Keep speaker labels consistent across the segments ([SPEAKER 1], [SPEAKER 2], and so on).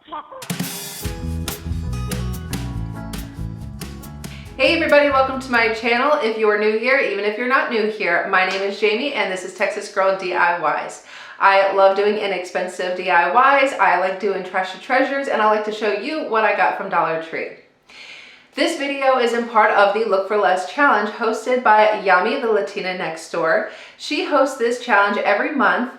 [SPEAKER 1] Hey everybody, welcome to my channel. If you are new here, even if you're not new here, my name is Jamie and this is Texas Girl DIYs. I love doing inexpensive DIYs, I like doing trash to treasures, and I like to show you what I got from Dollar Tree. This video is in part of the Look for Less challenge hosted by Yami, the Latina next door. She hosts this challenge every month,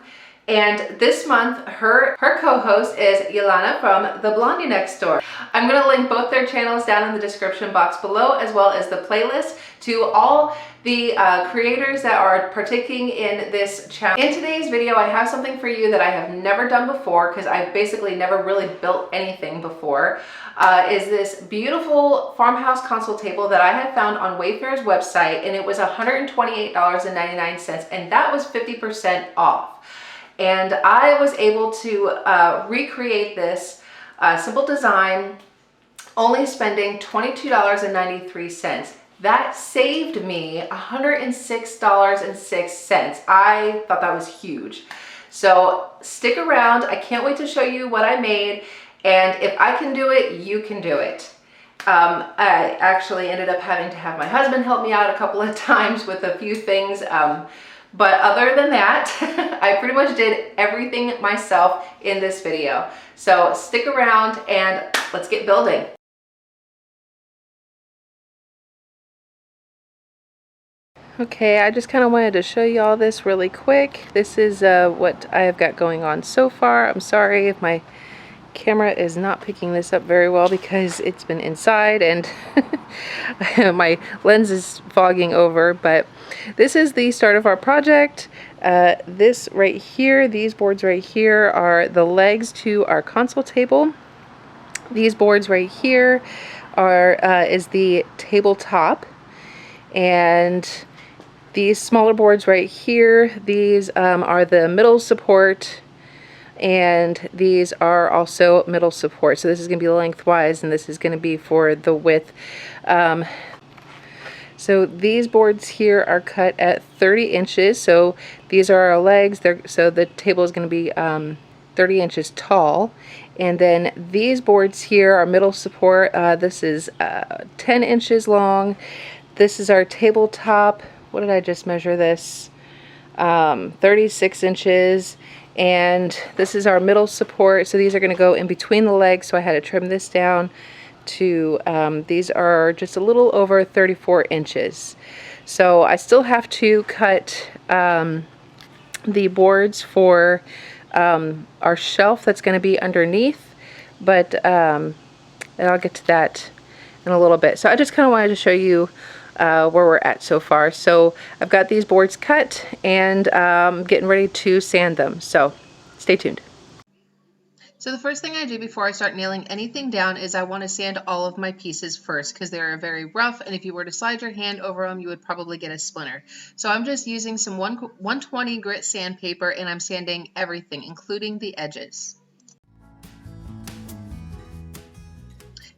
[SPEAKER 1] and this month her co-host is Yelana from the Blondie next door. I'm going to link both their channels down in the description box below, as well as the playlist to all the creators that are partaking in this challenge. In today's video, I have something for you that I have never done before, because I've basically never really built anything before. Is this beautiful farmhouse console table that I had found on Wayfair's website, and it was $128.99, and that was 50% off. And I was able to recreate this simple design, only spending $22.93. That saved me $106.06. I thought that was huge. So stick around. I can't wait to show you what I made. And if I can do it, you can do it. I actually ended up having to have my husband help me out a couple of times with a few things. But other than that, I pretty much did everything myself in this video. So stick around and let's get building. Okay, I just kind of wanted to show you all this really quick. This is what I have got going on so far. I'm sorry if my camera is not picking this up very well because it's been inside and my lens is fogging over, but this is the start of our project. This right here, these boards right here are the legs to our console table. These boards right here are is the tabletop, and these smaller boards right here, these are the middle support, and these are also middle support. So this is going to be lengthwise, and this is going to be for the width. So these boards here are cut at 30 inches. So these are our legs. So the table is going to be 30 inches tall. And then these boards here are middle support. This is 10 inches long. This is our tabletop. What did I just measure this? 36 inches. And this is our middle support. So these are going to go in between the legs. So I had to trim this down to, these are just a little over 34 inches. So I still have to cut the boards for our shelf that's going to be underneath. But and I'll get to that in a little bit. So I just kind of wanted to show you where we're at so far. So I've got these boards cut and getting ready to sand them. So stay tuned. So the first thing I do before I start nailing anything down is I want to sand all of my pieces first, because they're very rough, and if you were to slide your hand over them, you would probably get a splinter. So I'm just using some 120 grit sandpaper, and I'm sanding everything, including the edges.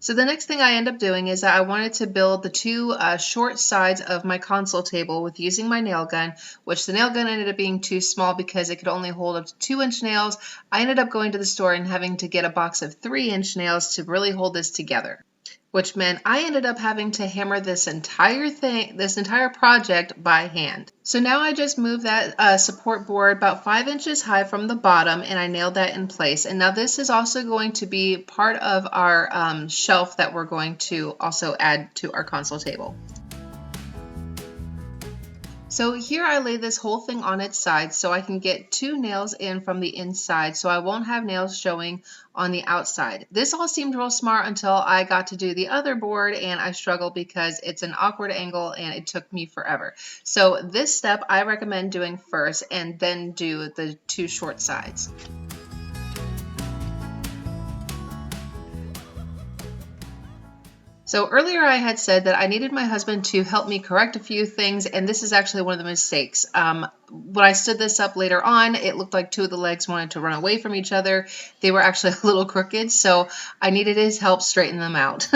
[SPEAKER 1] So the next thing I end up doing is that I wanted to build the two short sides of my console table with using my nail gun, which the nail gun ended up being too small because it could only hold up to 2-inch nails. I ended up going to the store and having to get a box of 3-inch nails to really hold this together, which meant I ended up having to hammer this entire project by hand. So now I just moved that support board about 5 inches high from the bottom, and I nailed that in place. And now this is also going to be part of our shelf that we're going to also add to our console table. So here I lay this whole thing on its side so I can get 2 nails in from the inside, so I won't have nails showing on the outside. This all seemed real smart until I got to do the other board, and I struggled because it's an awkward angle and it took me forever. So this step I recommend doing first, and then do the 2 short sides. So earlier I had said that I needed my husband to help me correct a few things, and this is actually one of the mistakes. When I stood this up later on, it looked like 2 of the legs wanted to run away from each other. They were actually a little crooked, so I needed his help straighten them out.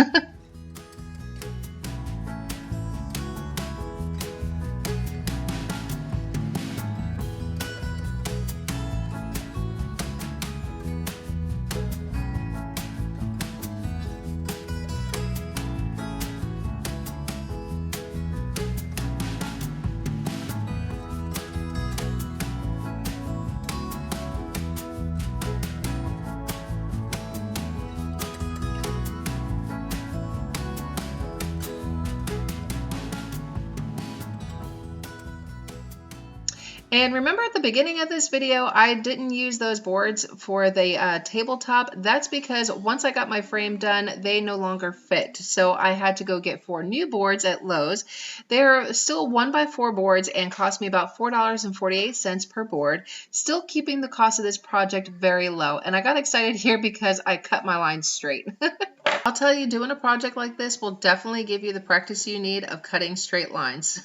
[SPEAKER 1] And remember at the beginning of this video, I didn't use those boards for the tabletop. That's because once I got my frame done, they no longer fit. So I had to go get 4 new boards at Lowe's. They're still 1x4 boards and cost me about $4.48 per board, still keeping the cost of this project very low. And I got excited here because I cut my lines straight. I'll tell you, doing a project like this will definitely give you the practice you need of cutting straight lines.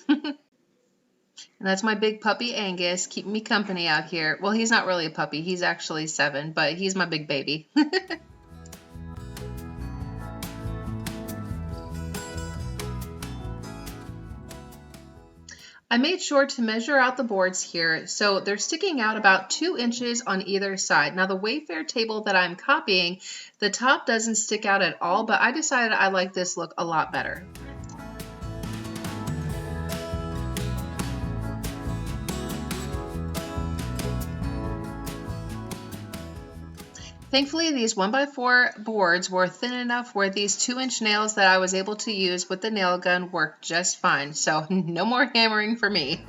[SPEAKER 1] And that's my big puppy Angus, keeping me company out here. Well, he's not really a puppy. He's actually 7, but he's my big baby. I made sure to measure out the boards here, so they're sticking out about 2 inches on either side. Now the Wayfair table that I'm copying, the top doesn't stick out at all, but I decided I like this look a lot better. Thankfully, these 1x4 boards were thin enough where these 2-inch nails that I was able to use with the nail gun worked just fine. So no more hammering for me.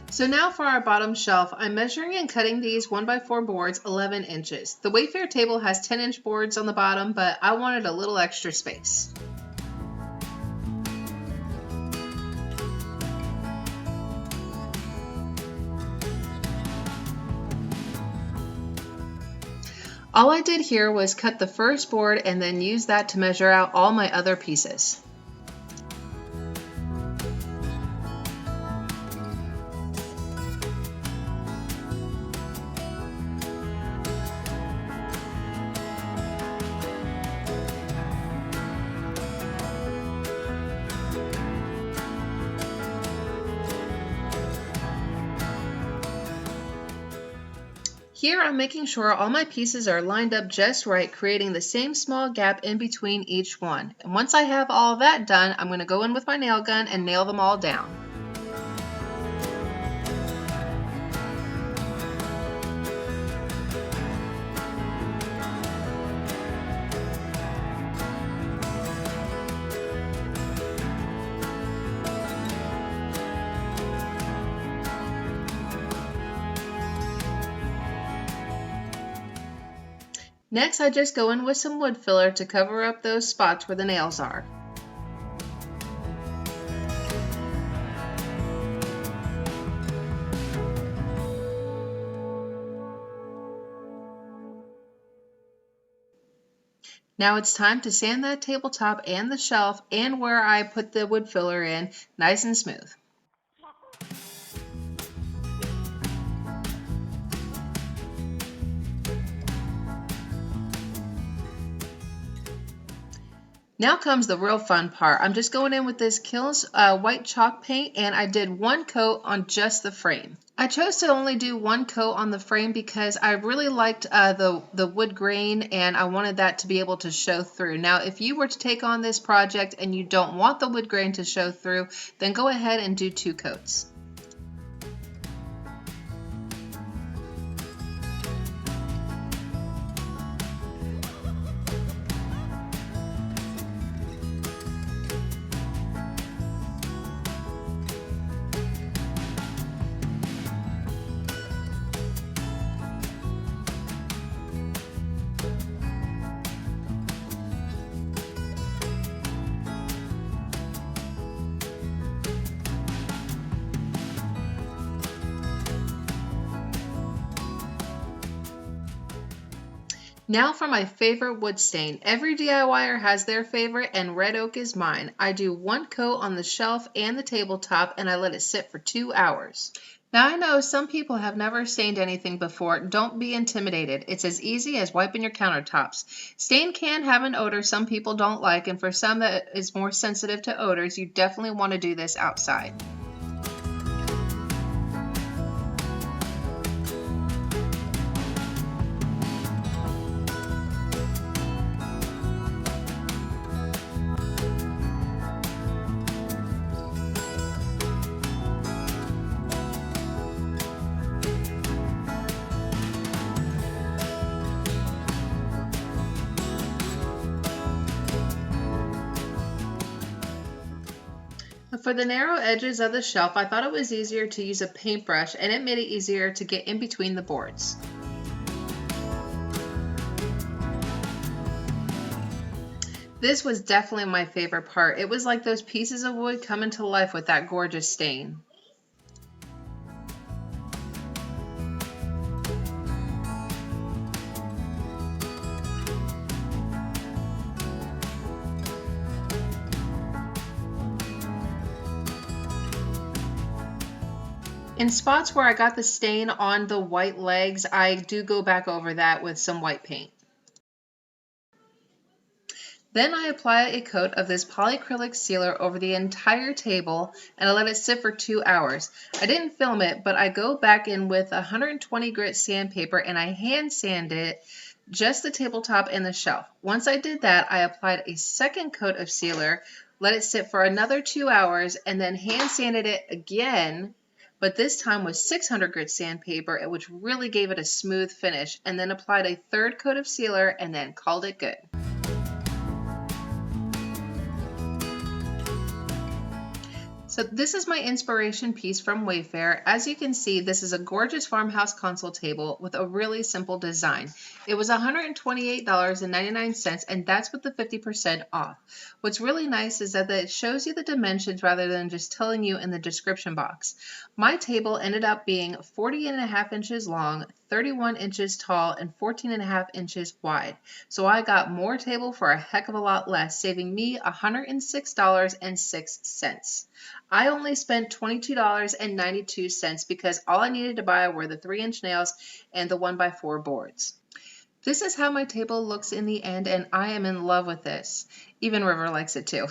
[SPEAKER 1] So now for our bottom shelf, I'm measuring and cutting these 1x4 boards 11 inches. The Wayfair table has 10-inch boards on the bottom, but I wanted a little extra space. All I did here was cut the first board and then use that to measure out all my other pieces. Here I'm making sure all my pieces are lined up just right, creating the same small gap in between each one. And once I have all that done, I'm going to go in with my nail gun and nail them all down. Next, I just go in with some wood filler to cover up those spots where the nails are. Now it's time to sand that tabletop and the shelf and where I put the wood filler in nice and smooth. Now comes the real fun part. I'm just going in with this Kilz White chalk paint, and I did 1 coat on just the frame. I chose to only do 1 coat on the frame because I really liked the wood grain, and I wanted that to be able to show through. Now, if you were to take on this project and you don't want the wood grain to show through, then go ahead and do 2 coats. Now for my favorite wood stain. Every DIYer has their favorite, and red oak is mine. I do 1 coat on the shelf and the tabletop, and I let it sit for 2 hours. Now I know some people have never stained anything before. Don't be intimidated. It's as easy as wiping your countertops. Stain can have an odor some people don't like, and for some that is more sensitive to odors, you definitely want to do this outside. For the narrow edges of the shelf, I thought it was easier to use a paintbrush, and it made it easier to get in between the boards. This was definitely my favorite part. It was like those pieces of wood coming to life with that gorgeous stain. In spots where I got the stain on the white legs, I do go back over that with some white paint. Then I apply a coat of this polyacrylic sealer over the entire table and I let it sit for 2 hours. I didn't film it, but I go back in with 120 grit sandpaper and I hand sand it, just the tabletop and the shelf. Once I did that, I applied a second coat of sealer, let it sit for another 2 hours, and then hand sanded it again, but this time with 600 grit sandpaper, which really gave it a smooth finish, and then applied a third coat of sealer and then called it good. So this is my inspiration piece from Wayfair. As you can see, this is a gorgeous farmhouse console table with a really simple design. It was $128.99, and that's with the 50% off. What's really nice is that it shows you the dimensions rather than just telling you in the description box. My table ended up being 40.5 inches long, 31 inches tall, and 14.5 inches wide. So I got more table for a heck of a lot less, saving me $106.06. I only spent $22.92 because all I needed to buy were the 3-inch nails and the 1x4 boards. This is how my table looks in the end, and I am in love with this. Even River likes it too.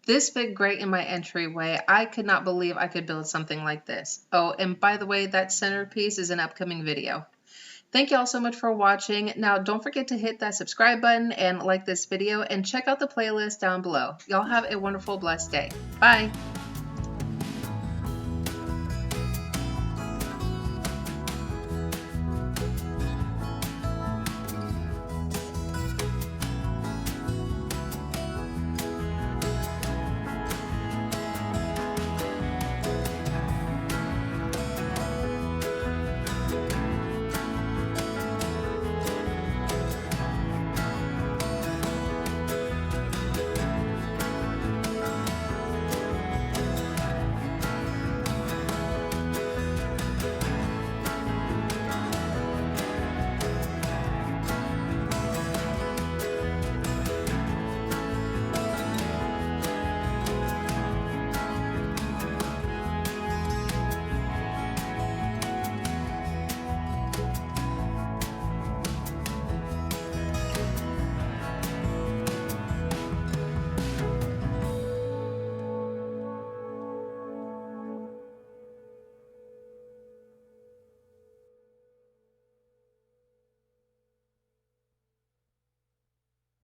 [SPEAKER 1] This fit great in my entryway. I could not believe I could build something like this. Oh, and by the way, that centerpiece is an upcoming video. Thank you all so much for watching. Now, don't forget to hit that subscribe button and like this video, and check out the playlist down below. Y'all have a wonderful, blessed day. Bye.